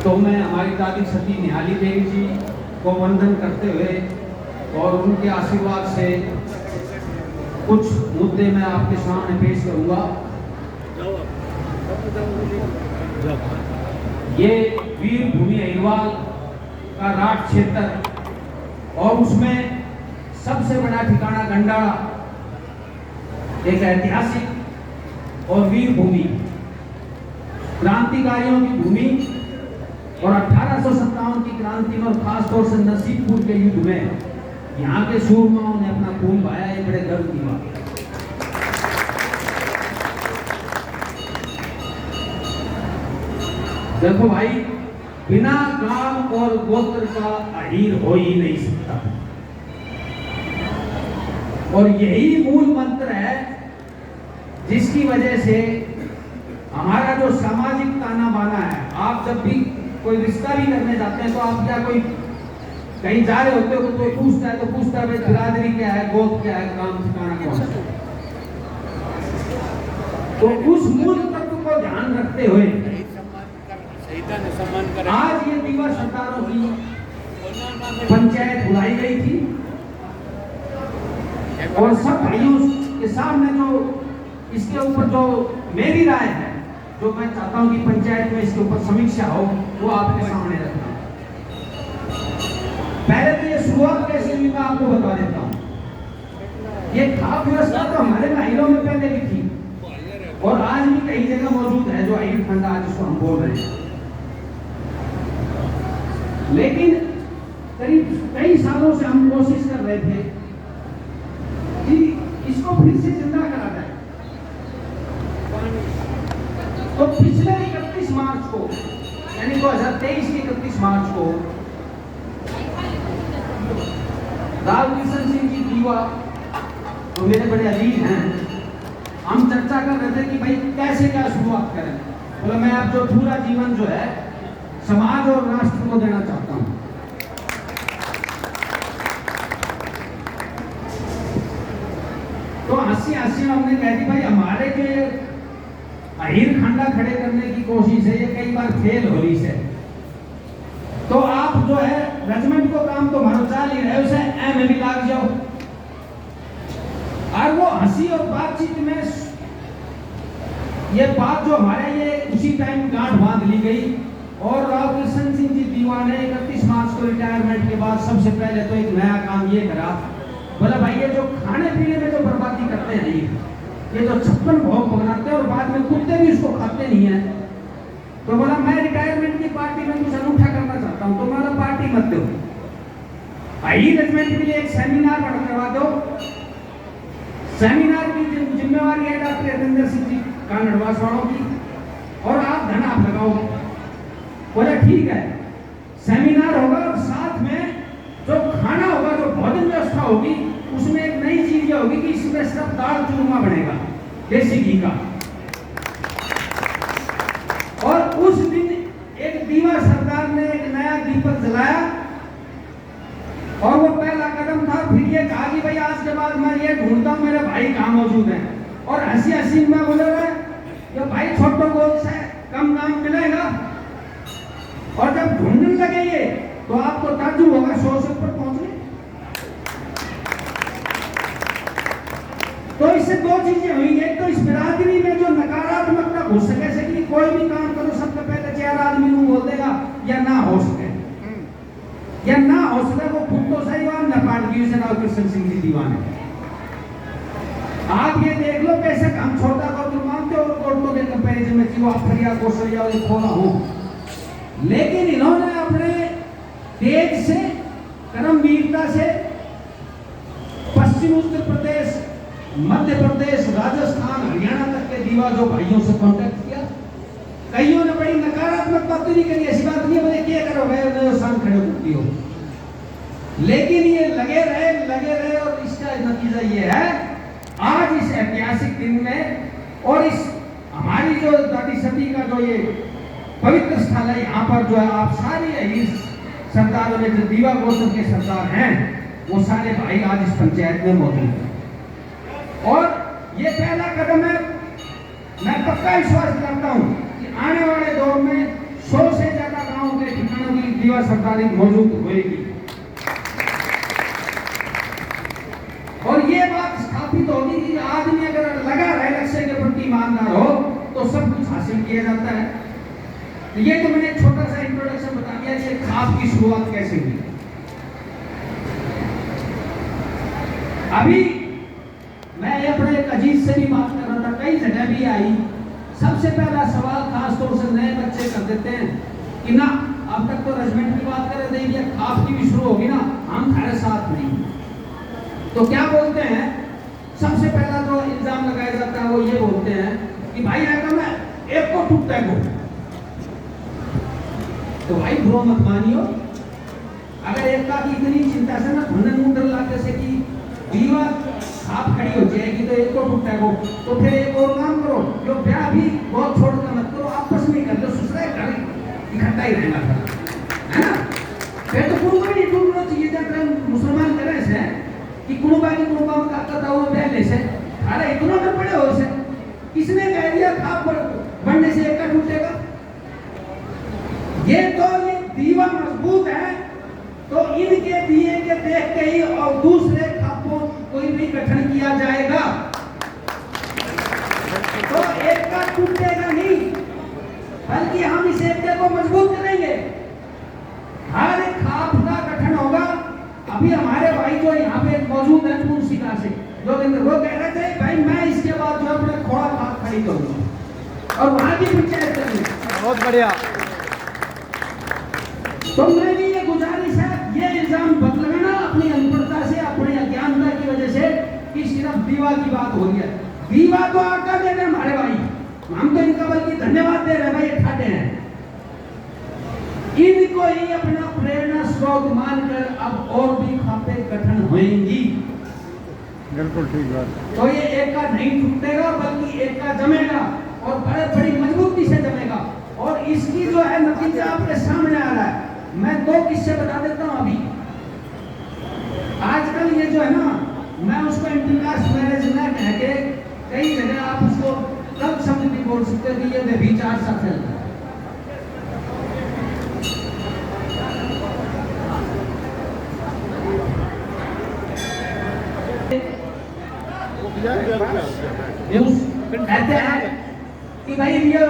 तो मैं हमारी दादी सती निहाली देवी जी को वंदन करते हुए और उनके आशीर्वाद से कुछ मुद्दे मैं आपके सामने पेश करूंगा। ये वीर भूमि अहिरवाल का राठ क्षेत्र और उसमें सबसे बड़ा ठिकाना गंडारा एक ऐतिहासिक और वीर भूमि, क्रांतिकारियों की भूमि और 1857 की क्रांति में और खासतौर से नसीबपुर के युद्ध में यहाँ के सूरमाओं ने अपना खून बहाया। ये बड़े गर्व की बात है। देखो भाई, बिना गांव और गोत्र का अहीर हो ही नहीं सकता और यही मूल मंत्र है जिसकी वजह से हमारा जो सामाजिक ताना बाना है। आप जब भी कोई रिश्ता भी करने जाते हैं तो आप क्या कोई कहीं जा रहे होते हो तो कोई पूछता है तो पूछता है भाई बिरादरी क्या है, गोत्र क्या है, काम ठिकाना कौन सा। तो उस मूल तत्व को ध्यान रखते हुए आज ये दीवा सरदारों की पंचायत बुलाई गई थी और सब भाइयों के सामने जो इसके ऊपर जो मेरी राय है, जो मैं चाहता हूं कि पंचायत में इसके ऊपर समीक्षा हो, वो आपके सामने रखना। पहले तो ये शुरुआत कैसे हुई मैं आपको बता देता हूं। ये खाप व्यवस्था तो हमारे अहीरों में पहले भी थी और आज भी कई जगह मौजूद है जो अहीर खंडा आज जिसको हम बोल रहे हैं। लेकिन करीब कई सालों से हम कोशिश कर रहे थे कि इसको फिर से जिंदा करा जाए। तो पिछले 31 मार्च को यानी 2023 के 31 मार्च को लाल किशन सिंह जी दीवा जो मेरे बड़े अजीज हैं, हम चर्चा कर रहे थे कि भाई कैसे क्या शुरुआत करें। बोला मैं अब जो पूरा जीवन जो है समाज और राष्ट्र को देना चाहता हूं। तो हंसी हंसी हमने कह दी भाई हमारे के अहीर खंडा खड़े करने की कोशिश है, ये कई बार फेल हो रही है। तो आप जो है रेजिमेंट को काम तो भरो चाल ही रहे, उसे एम में भी लाग जाओ। और वो हंसी और बातचीत में ये बात जो हमारे ये उसी टाइम गांठ बांध ली गई और राव किशन सिंह जी दीवा ने 31 मार्च को रिटायरमेंट के बाद सबसे पहले तो एक नया काम ये करा। बोला भाई ये जो खाने पीने में जो बर्बादी करते हैं ये जो 56 भोग बनाते हैं और बाद में कुत्ते भी इसको खाते नहीं है, तो बोला मैं रिटायरमेंट की पार्टी में कुछ अनूठा करना चाहता हूं। तो मेरा पार्टी मत दो, अहीर रेजिमेंट के लिए एक सेमिनार करवा दो। सेमिनार की जिम्मेवारी है डॉक्टर हरिंदर सिंह जी कानड़वास वालों की और आप धन आप लगाओ। बोला ठीक है, सेमिनार होगा और साथ में जो खाना होगा, जो भोजन व्यवस्था होगी, उसमें एक नई चीज ये होगी कि इसमें सिर्फ दाल चूरमा बनेगा देसी घी का। और उस दिन एक दीवा सरदार ने एक नया दीपक जलाया और वो पहला कदम था। फिर ये कहा कि भाई आज के बाद मैं ये ढूंढता हूं मेरे भाई कहां मौजूद हैं। और हंसी हंसी में बोले रहे कि भाई छोटो गोद से कम नाम मिलेगा। और जब ढूंढने लगे ये तो आपको ताज्जुब होगा 100 से ऊपर पहुंचने। तो इससे दो चीजें हुई, एक तो इस बिरादरी में जो नकारात्मकता घुस सके से कि कोई भी काम करो सबसे पहले 4 आदमी को बोल देगा या ना हो सके वो फुटो सही वाम न पाट दी से राव किशन सिंह जी दीवा ने। आप ये देख लो कैसे हम छोटा गोत्र मानते हो गोत्रों के कंपैरिजन में वो अफरिया कोसरिया और खोला हो, लेकिन इन्होंने अपने तेज से कर्मवीरता से पश्चिम उत्तर प्रदेश, मध्य प्रदेश, राजस्थान, हरियाणा तक के दीवा जो भाइयों से कांटेक्ट किया। कईयों ने बड़ी नकारात्मक बात नहीं करी, ऐसी बात नहीं बोले क्या करो गए शाम खड़े होती हो, लेकिन ये लगे रहे और इसका नतीजा ये है आज इस ऐतिहासिक दिन में और इस हमारी जो दादी सती का जो ये पवित्र स्थल है, यहाँ पर जो है आप सारे इस सरदारों में जो दीवा गोत्र के सरदार हैं वो सारे भाई आज इस पंचायत में मौजूद हैं। और ये पहला कदम है। मैं पक्का विश्वास करता हूँ कि आने वाले दौर में 100 से ज्यादा गांव दीवा सरदारी मौजूद होगी। और ये बात स्थापित होगी कि आदमी अगर लगा रहे लक्ष्य के प्रति ईमानदार हो तो सब कुछ हासिल किया जाता है। ये तो मैंने छोटा सा इंट्रोडक्शन बता दिया कि खाप की शुरुआत कैसे हुई। अभी मैं अपने एक अजीज से भी बात कर रहा था, कई जगह भी आई। सबसे पहला सवाल खासतौर से नए बच्चे कर देते हैं कि ना अब तक तो रेजिमेंट की बात कर रहे थे, खाप की भी शुरू होगी ना, हम खड़े साथ नहीं। तो क्या बोलते हैं, सबसे पहला जो इल्जाम लगाया जाता है वो ये बोलते हैं कि भाई ऐसा मैं एक को टूटता है। तो भाई बुरा मत मानियो, अगर एकता की इतनी चिंता से ना भंडन मुंडर लाते से कि दीवार खाप खड़ी हो जाएगी तो एक को टूटता है, तो फिर एक और काम करो, जो ब्याह भी बहुत छोड़कर मत करो, आपस में कर लो, ससुराल घर इकट्ठा ही रहना है ना। फिर तो कुरुबा नहीं टूटना चाहिए, जब मुसलमान करे से कि कुरुबा की कुरुबा में काका ताऊ ब्याह ले से, अरे इतना में पड़े हो से, किसने कह दिया खाप बनने से एक का टूटेगा। ये तो ये दीवा मजबूत है तो इनके दिए के देख के ही और दूसरे खापों कोई भी गठन किया जाएगा, तो एक का टूटेगा नहीं, बल्कि हम इस एक को मजबूत करेंगे। हर एक खाप का गठन होगा। अभी हमारे भाई जो यहाँ पे मौजूद है पूर्णसिका से, जो वो कह रहे थे भाई मैं इसके बाद जो अपने खोड़ा खाप खड़ी करूंगा और वहां की पंचायत करूंगी। बहुत बढ़िया। तो मेरी ये गुजारिश है, ये इल्जाम बद लगाना अपनी अनपढ़ता से, अपनी अज्ञानता की वजह से कि सिर्फ दीवा की बात हो रही है। दीवा तो आका दे रहे हमारे भाई, हम तो इनका बल्कि धन्यवाद दे रहे हैं, भाई ठाटे हैं। इनको ही अपना प्रेरणा स्रोत मानकर अब और भी खापे गठन होंगी। बिल्कुल ठीक बात। तो ये एक का नहीं टूटेगा बल्कि एक का जमेगा और बड़े बड़ी मजबूती से जमेगा। और इसकी जो है नतीजा आपके सामने आ रहा है। मैं दो किस्से बता देता हूं। अभी आजकल ये जो है ना, मैं उसको इंटरकास्ट मैरिज न कह के कई जगह आप उसको गलत शब्द भी बोल सकते हैं कि ये व्यभिचार सा फैल रहा है। कहते हैं कि भाई ये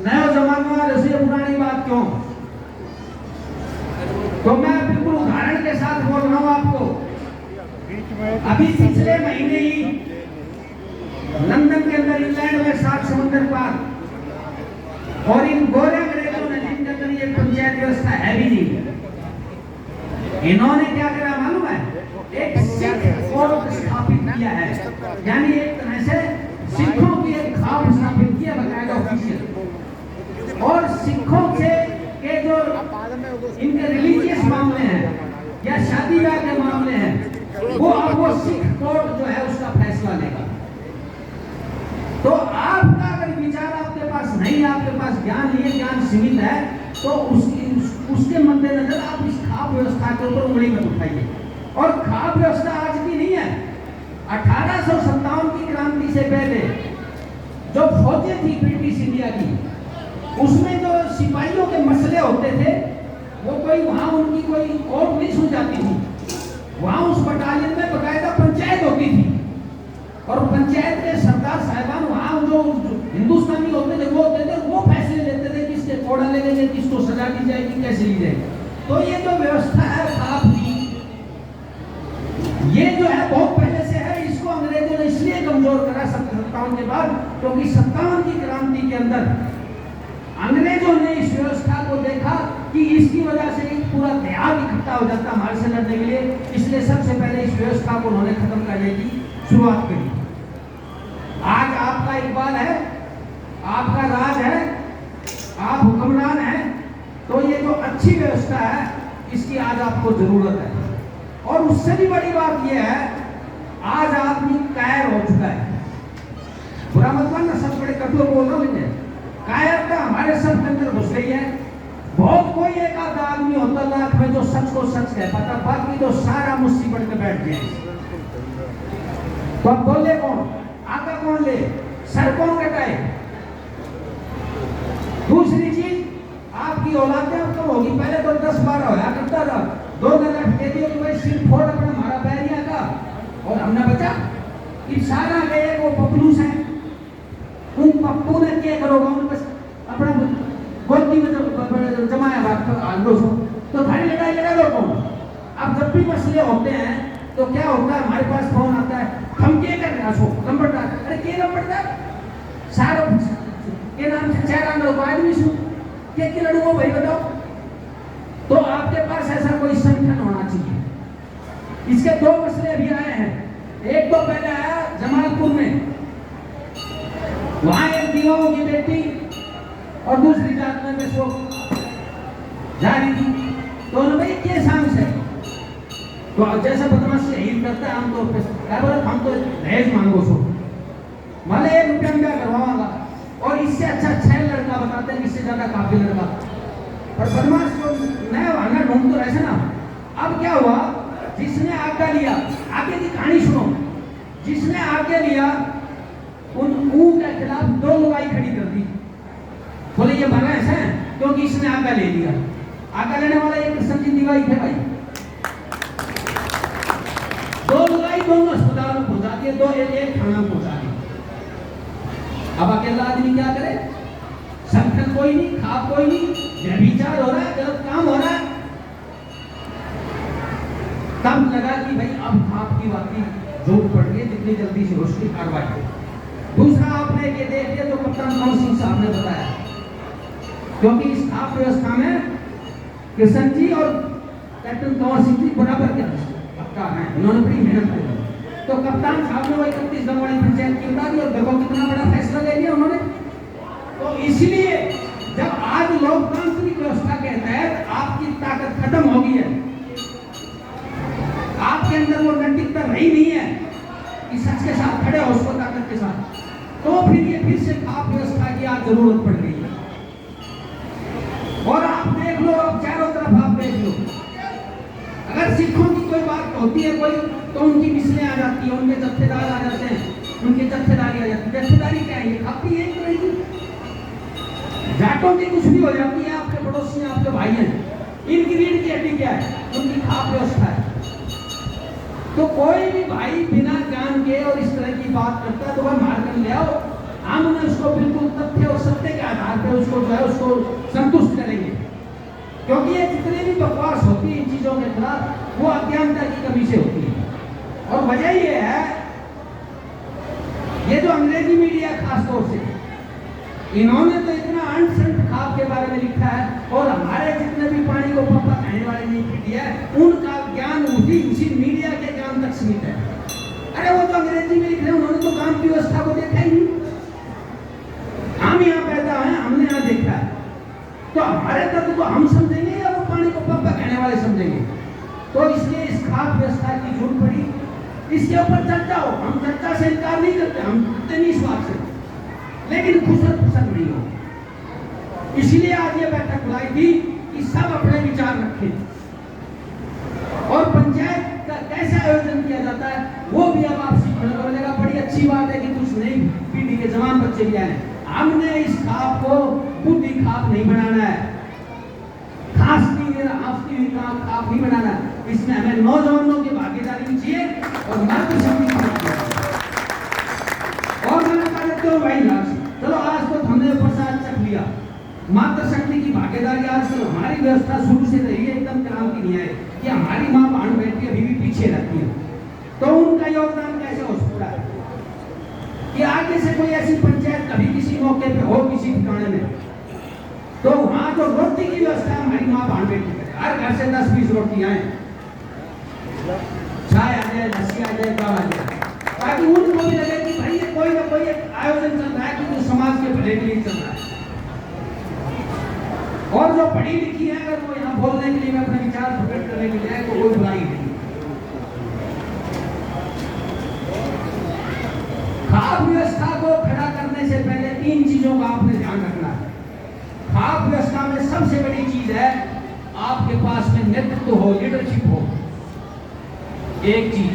नया जमाना जैसे पुरानी बात क्यों। तो मैं बिल्कुल उदाहरण के साथ बोल रहा हूं आपको। अभी पिछले महीने ही लंदन के अंदर, इंग्लैंड में 7 समुद्र पार और इन गोरे अंग्रेजों ने, जिनके अंदर ये पंचायत व्यवस्था है भी नहीं, इन्होंने क्या करा मालूम है, एक सिख कोर्ट स्थापित किया है। यानी एक तरह से सिखों की एक खाप स्थापित किया, बकायदा ऑफिशियल। और सिखों से के जो इनके रिलीजियस मामले हैं या शादी ब्याह के मामले हैं, वो अब वो सिख कोर्ट जो है उसका फैसला लेगा। तो आपका अगर विचार आपके पास नहीं, आपके पास ज्ञान नहीं है, ज्ञान सीमित है, तो उसके मद्देनजर आप इस खाप व्यवस्था के ऊपर उंगली मत उठाइए। और खाप व्यवस्था आज की नहीं है, 1857 की क्रांति से पहले जो फौजें थी ब्रिटिश इंडिया की, उसमें जो सिपाहियों के मसले होते थे वो कोई वहां उनकी कोई कोर्ट नहीं सुन जाती थी। वहां उस बटालियन में बकायदा पंचायत होती थी और पंचायत के सरदार साहिबान वहां जो हिंदुस्तानी होते थे वो होते थे, वो फैसले लेते थे किसके कोड़ा लगेंगे, किसको सजा दी जाएगी, कैसे ली जाएगी। तो ये जो व्यवस्था है खाप की, ये जो है बहुत पहले से है। इसको अंग्रेजों ने इसलिए कमजोर करा 57 के बाद, क्योंकि 57 की क्रांति के अंदर अंग्रेजों ने इस व्यवस्था को देखा कि इसकी वजह से एक पूरा देहात इकट्ठा हो जाता हमारे से लड़ने के लिए, इसलिए सबसे पहले इस व्यवस्था को उन्होंने खत्म करने की शुरुआत करी। आज आपका इकबाल है, आपका राज है, आप हुक्मरान हैं, तो ये जो अच्छी व्यवस्था है इसकी आज आपको जरूरत है। और उससे भी बड़ी बात यह है, आज आदमी कायर हो चुका है। बुरा मत मानना, सब बड़े कटु बोल रहा हूं, कायरता हमारे सब के अंदर घुस गई है। बहुत कोई एक आधा आदमी होता लाख में जो सच को सच कह पाता, बाकी तो सारा मुस्सी पड़ के बैठ गए। तो अब बोले कौन, आका कौन ले, सर कौन कटाए। दूसरी चीज, आपकी औलादें तो होगी। पहले तो 10-12 होया करता था, 2 लाख दे दियो कि भाई सिर फोड़ अपना मारा बैरिया का और हमने बचा। इन सारा गए वो पपलूस है, उन पप्पू ने क्या करोगा, उन बस अपना गोदी में जमाया आंदो सो तो भारी लड़ाई लड़ा दो कौन। अब जब भी मसले होते हैं तो क्या होता है, हमारे पास फोन आता है, हम क्या कर रहे हैं, नंबरदार, अरे क्या नंबरदार सारो के नाम से 4 आंदो को आदमी सु क्या लड़ूंगा भाई बताओ। तो आपके पास ऐसा कोई संगठन होना चाहिए। इसके 2 मसले अभी आए हैं। एक तो पहले आया जमालपुर में, वहां एक दीवाओं की बेटी और दूसरी जात में सो जा रही थी, तो उन्होंने भाई क्या सांस है, तो जैसा बदमाश शहीद करता है हम तो क्या बोले, हम तो दहेज मांगो सो माले 1 रुपया में क्या करवाऊंगा, और इससे अच्छा 6 लड़का बताते हैं, इससे ज्यादा काफी लड़का, पर बदमाश को नया वाहना ढूंढ तो ऐसे ना। अब क्या हुआ, जिसने आज्ञा लिया, आगे की कहानी सुनो, जिसने आज्ञा लिया उन ऊं के खिलाफ 2 लड़ाई खड़ी कर दी, बोले ये बना ऐसा है क्योंकि इसने आज्ञा ले लिया। आज्ञा लेने वाला एक कृष्णजी दिवाई थे भाई, 2 लड़ाई दोनों अस्पताल में पहुंचा दिए, 2 एक थाना में पहुंचा दिए। अब अकेला आदमी क्या करे, संगठन कोई नहीं, खाप कोई नहीं, व्यभिचार हो रहा है, गलत काम हो रहा है। तब लगा कि भाई अब खाप की वाकई जरूरत पड़ गई, जितनी जल्दी से उसकी कार्रवाई हो। दूसरा आपने ये देख लिया जो कप्तान कौन सिंह साहब ने बताया, क्योंकि इस खाप व्यवस्था में किशन जी और कैप्टन कंवर सिंह जी बराबर के कप्तान हैं, उन्होंने बड़ी मेहनत की। तो कप्तान साहब ने वो 31 गांव वाली पंचायत की बता दी और देखो कितना बड़ा फैसला ले लिया उन्होंने। तो इसलिए जब आज लोकतांत्रिक व्यवस्था के तहत आपकी ताकत खत्म हो गई है, आपके अंदर वो नैतिकता रही नहीं है कि सच के साथ खड़े हो, उसको ताकत के साथ, तो फिर से खाप व्यवस्था की आज जरूरत पड़ गई है। और आप देख लो, अब चारों तरफ आप देख लो, अगर सिखों की कोई बात होती है कोई, तो उनकी मिसलें आ जाती है, उनके जत्थेदार आ जाते हैं, उनकी जत्थेदारी आ जाती है। जत्थेदारी क्या है, ये खापी है कि नहीं, जाटों की कुछ भी हो जाती है, आपके पड़ोसी हैं, आपके भाई हैं, इनकी रीढ़ की हड्डी क्या है, उनकी खाप व्यवस्था है। तो कोई भी भाई बिना ज्ञान के और इस तरह की बात करता है तो वह मार कर ले आओ, हमने उसको बिल्कुल तथ्य और सत्य के आधार पर उसको जो है उसको संतुष्ट करेंगे, क्योंकि ये जितने भी बकवास होती है इन चीजों के खिलाफ वो अज्ञानता की कमी से होती है। और वजह ये है, ये जो अंग्रेजी मीडिया खासतौर से, इन्होंने तो इतना अनसंट खाप के बारे में लिखा है, और हमारे जितने भी पानी को पापा कहने वाले नहीं पीटिया है, उनका ज्ञान उसी मीडिया के ज्ञान तक सीमित है। अरे वो तो अंग्रेजी में लिख रहे हैं, उन्होंने तो काम की व्यवस्था को देखा ही नहीं। हम यहाँ पैदा हैं, हमने यहाँ देखा है, तो हमारे तत्व को हम समझेंगे या वो पानी को पापा कहने वाले समझेंगे। तो इसलिए इस खाप व्यवस्था की जरूरत पड़ी, इसके ऊपर चर्चा हो, हम चर्चा से इनकार नहीं करते, हम करते नहीं इस बात से, लेकिन खुसर फुसर नहीं हो। इसलिए आज ये बैठक बुलाई थी कि सब अपने विचार रखें, और पंचायत का कैसे आयोजन किया जाता है वो भी अब आप सीखने को मिलेगा। बड़ी अच्छी बात है कि कुछ नई पीढ़ी के जवान बच्चे भी आए। हमने इस खाप को बुद्धि खाप नहीं बनाना है, खांसती हुई खाप नहीं बनाना, इसमें हमें नौजवानों की भागीदारी भी चाहिए और मातृशक्ति और मैंने कहा देते हो भाई आज चलो, आज तो हमने प्रसाद चख लिया, मातृशक्ति की भागीदारी आज तो हमारी व्यवस्था शुरू से रही है, एकदम काम की नहीं है कि हमारी माँ बहन बेटी अभी भी पीछे रहती है, तो उनका योगदान कैसे हो सकता है कि आगे से कोई ऐसी पंचायत कभी किसी मौके पे हो किसी ठिकाने में, तो वहां जो रोटी की व्यवस्था हमारी माँ बहन बेटी करे, हर घर से 10-20 रोटी आए, चाय आ जाए, लस्सी आ जाए, दाल आ जाए, ताकि उनको भी लगे कि भाई ये कोई ना कोई एक आयोजन चल रहा है कि जो समाज के भले के लिए चल रहा है। और जो पढ़ी लिखी है अगर वो यहाँ बोलने के लिए, अपने विचार प्रकट करने के लिए, तो कोई बुराई नहीं। खाप व्यवस्था को खड़ा करने से पहले 3 चीजों का आपने ध्यान रखना है। खाप व्यवस्था में सबसे बड़ी चीज है आपके पास में नेतृत्व हो, लीडरशिप हो, एक चीज,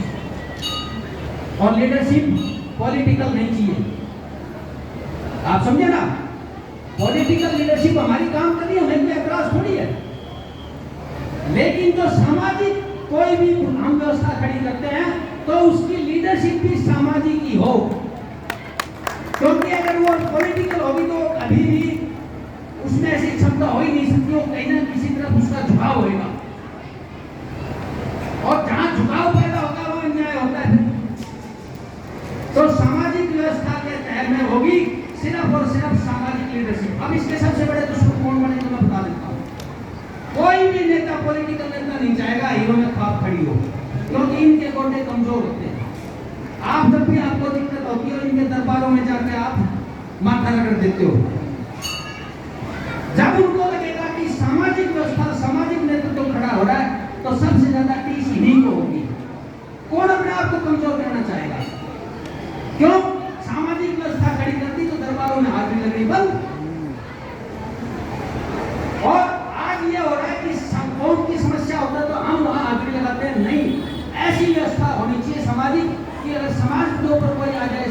और लीडरशिप पॉलिटिकल नहीं चाहिए, आप समझे ना। पॉलिटिकल लीडरशिप हमारी काम कर रही है, हमें कोई एतराज थोड़ी है, लेकिन जो सामाजिक कोई भी हम व्यवस्था खड़ी करते हैं तो उसकी लीडरशिप भी सामाजिक ही हो, क्योंकि अगर वो पॉलिटिकल होगी तो कभी भी उसमें ऐसी क्षमता हो ही नहीं सकती, वो कहीं ना किसी तरफ उसका झुकाव होगा, और जहां झुकाव पैदा होगा वहां अन्याय होता है। तो सामाजिक व्यवस्था के तहत में होगी सिर्फ और सिर्फ सामाजिक लीडरशिप। अब इसके सबसे बड़े दुश्मन कौन बने तो मैं बता देता हूँ। कोई भी नेता, पॉलिटिकल नेता नहीं चाहेगा हीरो में खाप खड़ी हो, क्योंकि इनके गोडे कमजोर होते हैं। आप जब भी आपको दिक्कत होती है इनके दरबारों में जाके आप माथा रगड़ देते हो। जब उनको लगेगा कि सामाजिक व्यवस्था, सामाजिक नेतृत्व तो खड़ा हो रहा है तो सबसे ज्यादा टीस इन्हीं को होगी। कौन अपने आप को कमजोर करना चाहेगा? क्यों? सामाजिक व्यवस्था खड़ी कर दी तो दरबारों में हाजिरी लगनी बंद। और आज ये हो रहा है कि कौन की समस्या होता है तो हम वहां हाजिरी लगाते हैं। नहीं, ऐसी व्यवस्था होनी चाहिए सामाजिक कि अगर समाज के ऊपर कोई आ जाए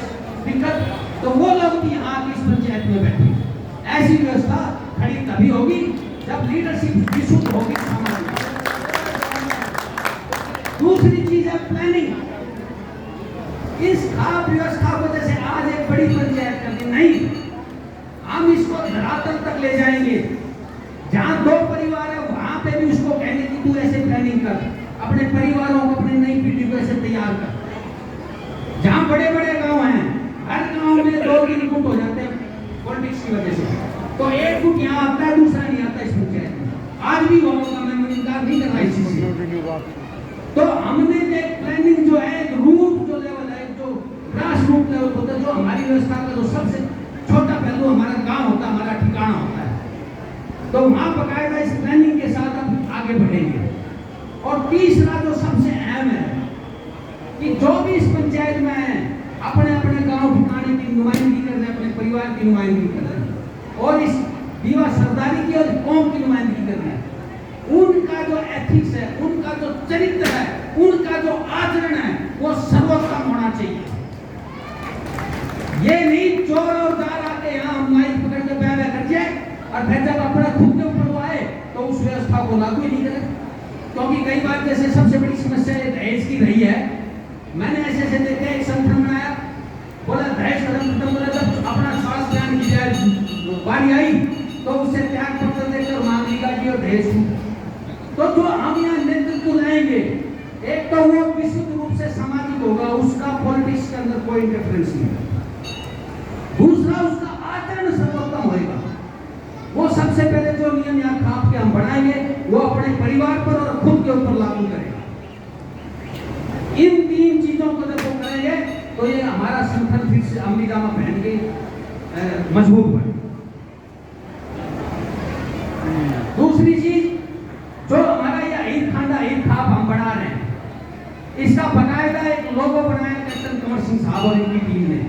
दिक्कत तो वो लोग भी यहाँ इस पंचायत में बैठे। ऐसी व्यवस्था खड़ी तभी होगी जब लीडरशिप विशुद्ध होगी समाज में। दूसरी चीज है प्लानिंग। इस खाप व्यवस्था को जैसे आज एक बड़ी पंचायत कर दी, नहीं, हम इसको धरातल तक ले जाएंगे। जहां दो परिवार है वहां पे भी उसको कहने की तू ऐसे प्लानिंग कर, अपने परिवारों को, अपनी नई पीढ़ी को ऐसे तैयार कर। जहां बड़े बड़े गांव हैं, हर गांव में 2-3 गुट हो जाते हैं पॉलिटिक्स की वजह से, तो एक गुट यहाँ आता है, दूसरा नहीं आता इस पंचायत में। आज भी वो होगा, मैं इनकार नहीं कर रहा इस चीज से। तो हमने एक प्लानिंग जो है, रूट जो लेवल है, जो ग्रास रूट लेवल होता है, जो हमारी व्यवस्था का जो सबसे छोटा पहलू हमारा गांव होता है, हमारा ठिकाना होता है, तो वहां बकायदा इस प्लानिंग के साथ हम आगे बढ़ेंगे। और तीसरा जो सबसे अहम है कि जो भी इस पंचायत में है अपने अपने गांव ठिकाने की नुमाइंदगी कर रहे हैं, अपने परिवार की नुमाइंदगी कर रहे हैं, और इस दीवा सरदारी की और कौम की नुमाइंदगी कर रहे हैं। उनका जो एथिक्स है, उनका जो चरित्र है, उनका जो आचरण है, वो सर्वोत्तम होना चाहिए। ये नहीं चोर और दार आके यहाँ माइक पकड़ के बैठे कर जाए और फिर जब अपना खुद के ऊपर वो आए तो उस व्यवस्था को लागू ही नहीं करे। क्योंकि कई बार जैसे सबसे बड़ी समस्या दहेज की रही है, मैंने ऐसे देखे, एक संगठन बनाया, बोला दहेज खत्म, बोला जब अपना स्वास्थ्य ज्ञान की जाए बारी आई तो उससे त्याग पत्र देकर मांग लिया जी और दहेज। तो जो हम यहाँ नेतृत्व लाएंगे, एक तो वो विशुद्ध रूप से सामाजिक होगा, उसका पॉलिटिक्स के अंदर कोई इंटरफेरेंस नहीं। दूसरा, उसका आचरण सर्वोत्तम होगा। वो सबसे पहले जो नियम यहाँ खाप के हम बनाएंगे वो अपने परिवार पर और खुद के ऊपर लागू करेगा। इन 3 चीजों को जब वो करेंगे तो ये हमारा संगठन फिर से अमली जामा पहन के मजबूत बने। दूसरी चीज, जो हमारा ये ईद खांडा, ईद खाप हम बना रहे हैं, इसका बकायदा एक लोगो बनाया कैप्टन कंवर सिंह साहब और इनकी टीम ने।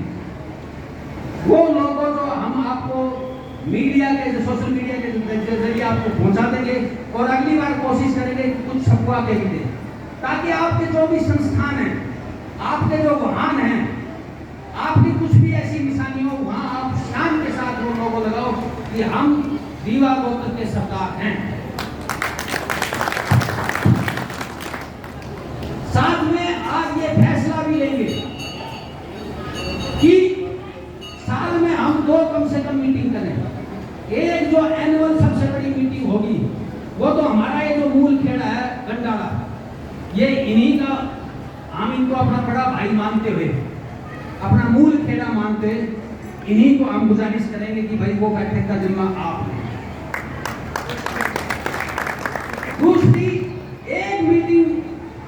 वो लोगो जो हम आपको मीडिया के, सोशल मीडिया के जरिए आपको पहुंचा देंगे, और अगली बार कोशिश करेंगे कुछ छपवा के भी दें, ताकि आपके जो भी संस्थान हैं, आपके जो वाहन हैं, आपकी कुछ भी ऐसी निशानी हो, वहां आप शान के साथ वो लोगो लगाओ कि हम दीवा गोत्र के सरदार हैं। साथ में आज ये फैसला भी लेंगे कि साल में हम 2 कम से कम मीटिंग करें। एक जो एनुअल सबसे बड़ी मीटिंग होगी वो तो हमारा ये जो मूल खेड़ा है गंडाला, ये इन्हीं का, हम इनको अपना बड़ा भाई मानते हुए, अपना मूल खेड़ा मानते, इन्हीं को हम गुजारिश करेंगे कि भाई वो बैठक का जिम्मा आप लें। दूसरी, एक मीटिंग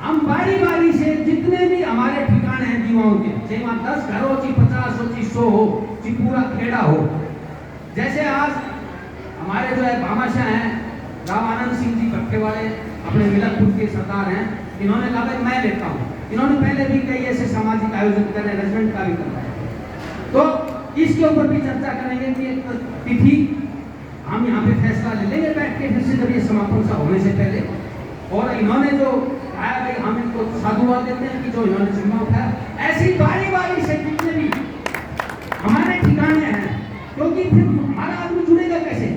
हम बारी बारी से जितने भी हमारे ठिकाने हैं दीवाओं के, चाहे वहां 10 घर हो, चाहे 50 हो, चाहे 100 हो, चाहे पूरा खेड़ा हो। जैसे आज हमारे जो है भामाशाह हैं रामानंद सिंह जी भट्टे वाले, अपने मिलकपुर के सरदार हैं, इन्होंने कहा भाई मैं लेता हूँ। इन्होंने पहले भी कई ऐसे सामाजिक आयोजन कर रहे हैं, रेजिडेंट का भी कर रहे हैं, तो इसके ऊपर भी चर्चा करेंगे कि एक तिथि हम यहाँ पे फैसला ले लेंगे बैठ के, फिर से जब ये समापन सा होने से पहले। और इन्होंने जो कहा भाई हम इनको साधुवाद देते हैं कि जो इन्होंने जिम्मा उठाया, ऐसी बारी बारी से जितने भी हमारे ठिकाने हैं, क्योंकि फिर हमारा आदमी जुड़ेगा कैसे?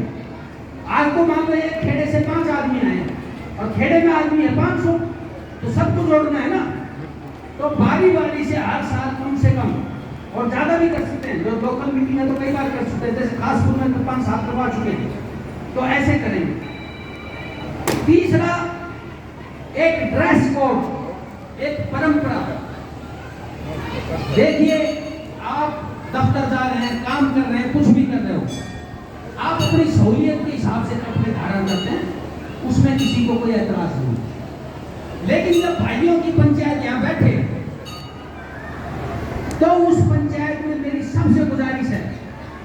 आज तो मान लो एक खेड़े से 5 आदमी आए और खेड़े में आदमी है 500, तो सबको जोड़ना है ना। तो बारी से हर साल कम से कम, और ज्यादा भी कर सकते हैं, जो लोकल मीटिंग है तो कई बार कर सकते हैं, जैसे खासपुर में तो 5 साल करवा चुके हैं, तो ऐसे करेंगे। तीसरा, एक ड्रेस कोड, एक परंपरा। देखिए, आप दफ्तर जा रहे हैं, काम कर रहे हैं, कुछ भी कर रहे हो, आप अपनी सहूलियत के हिसाब से कपड़े धारण करते हैं, उसमें किसी को कोई एतराज नहीं। लेकिन जब भाइयों की पंचायत यहाँ बैठे, तो उस पंचायत में मेरी सबसे गुजारिश है,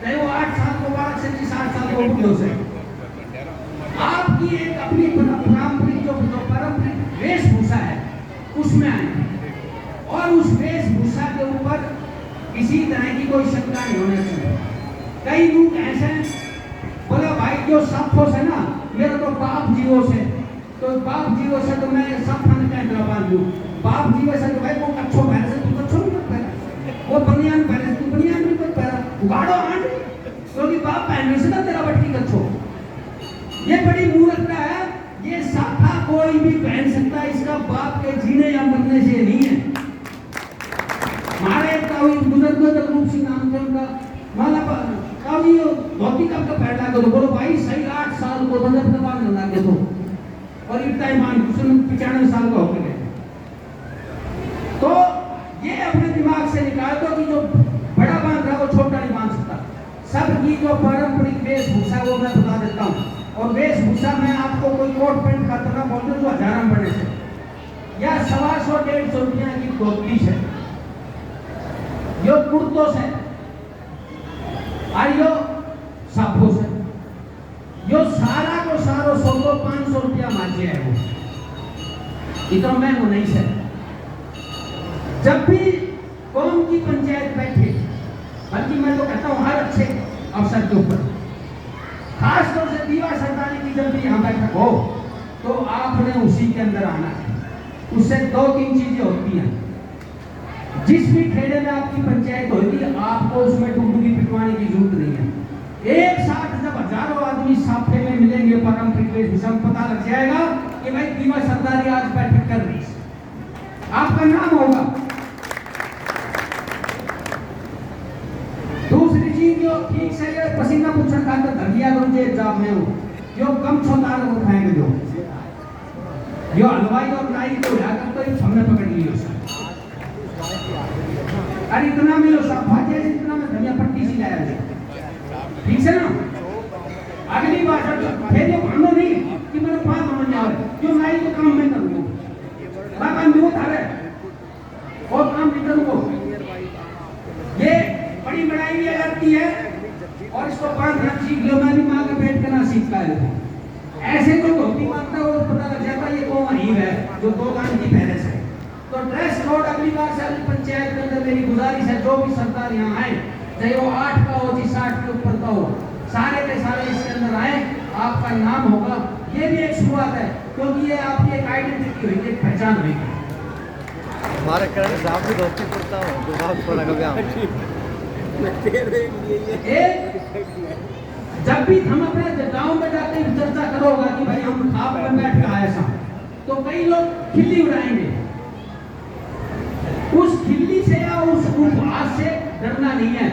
चाहे वो 8 साल को बालक से 60 साल को बुढ़ियों से, आपकी एक अपनी पारंपरिक वेशभूषा है, उसमें आए, और उस वेशभूषा के ऊपर किसी तरह की कोई शंका नहीं होनी चाहिए। कई लोग ऐसे हैं, बोला भाई जो साफों से ना, मेरा तो बाप जीवों से, तो बाप जीवों से तो मैं साफन का इंतरा बांध लूं, बाप जीवों से तो भाई वो कच्छो पहने से तू कच्छो नहीं मत पहना, वो बनियान पहने से तू बनियान नहीं मत पहना, उगाड़ो आंट, क्योंकि बाप पहनने से ना तेरा बट्टी कच्छो। ये बड़ी मूर्खता है। ये साफा कोई भी पहन सकता है, इसका बाप के जीने या मरने से नहीं है। हमारे बुजुर्ग रूप सिंह नाम थे उनका, माला कभी धोती कब का पहन लागे तो बोलो भाई सही 8 साल को बजट का बांध लागे तो, और इतना ईमान 95 साल का होकर गए। तो ये अपने दिमाग से निकाल दो कि जो बड़ा बांध रहा है वो छोटा नहीं बांध सकता। सबकी जो पारंपरिक वेशभूषा वो मैं बता देता हूँ, और वेशभूषा में आपको कोई कोट पैंट खाता ना बोल दो जो 1000 में बने से, या 125-150 रुपया की धोती है, यो कुर्तों से, और यो साफों से, यो सारा को सारो 100-500 रुपया मांझे है वो, इतना महंगो नहीं से। जब भी कौम की पंचायत बैठे, बल्कि मैं तो कहता हूँ हर अच्छे अवसर के ऊपर, खास तौर से दीवा सरदारी की जब भी यहाँ बैठक हो, तो आपने उसी के अंदर आना है। उससे 2-3 चीजें होती हैं। जिस भी खेड़े में आपकी पंचायत होगी, आपको उसमें टुकटुकी पिटवाने की जरूरत नहीं है। एक साथ जब हजारों आदमी साफे में मिलेंगे, पारंपरिक वेशभूषा में, पता लग जाएगा कि भाई दीवा सरदारी आज बैठक कर रही है, आपका नाम होगा। दूसरी चीज, जो ठीक से पसीना पूछन खाकर धनिया करो जे एग्जाम में हो, जो कम छोटार को खाएंगे, जो हलवाई और नाई को उठाकर तो हमने पकड़ लियो सर, अरे इतना मिलो साफ भाजे, इतना में धनिया पट्टी सी लाया है, ठीक है ना। अगली बार फिर ये मानो नहीं कि मेरे 5 होने जा रहे, जो नाई को काम मैं करूँगा, बाबा न्यू था रे, और काम नहीं करूँगा। ये बड़ी बड़ाई भी आ जाती है, और इसको 5 मिनट सीख लो, मैं भी माँ का पेट करना सीख पाया। ऐसे जो धोती मारता है वो पता लग जाता है ये कौन अहीब है जो 2 गांठ की पहले से। तो ड्रेस कोड अगली बार से अगली पंचायत के अंदर मेरी गुजारिश है, जो भी सरदार यहाँ आए, चाहे वो 8 का हो, 60 के ऊपर का हो, सारे के सारे इसके अंदर आए, आपका नाम होगा। ये भी एक शुरुआत है, क्योंकि ये आपकी एक आइडेंटिटी होगी, एक पहचान होगी। हमारे करण साहब भी धोती कुर्ता हो, जो बहुत थोड़ा कभी जब भी हम अपने गांव में जाते हैं चर्चा करोगा कि भाई हम खाप में बैठ कर आए साहब, तो कई लोग खिल्ली उड़ाएंगे। उस खिल्ली से या उस उपहास से डरना नहीं है,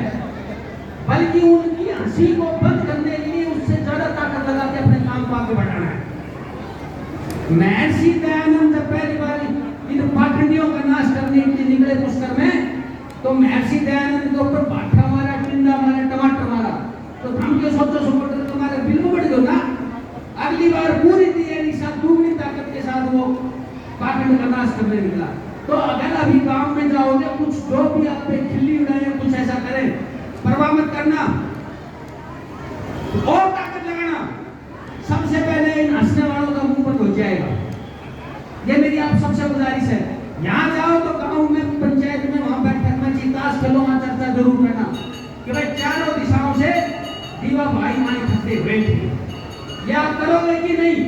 बल्कि उनकी हंसी को बंद करने के लिए उससे ज्यादा ताकत लगा के अपने काम को आगे बढ़ाना है। महर्षि दयानंद जब पहली बार इन पाखंडियों का नाश करने के लिए निकले पुष्कर में, तो महर्षि दयानंद के ऊपर भाठा मारा, टिंडा मारा, टमाटर मारा, तो हम क्यों सोचो सपोर्टर तुम्हारे बिल में बढ़ गयो ना। अगली बार पूरी तैयारी साथ दुगनी ताकत के साथ वो पाखंड का नाश करने निकला। तो अगर अभी गांव में जाओगे, कुछ जो भी आप पे खिल्ली उड़ाए, कुछ ऐसा करें, परवाह मत करना, और ताकत लगाना। सबसे पहले इन हंसने वालों का मुंह बंद हो जाएगा। ये मेरी आप सबसे गुजारिश है। यहाँ जाओ तो गांव में, पंचायत में, वहां बैठक में चितास खेलो, वहां चर्चा जरूर करना कि भाई चारों दिशाओं से दीवा भाई माई इकट्ठे हुए थे। ये आप करोगे कि नहीं?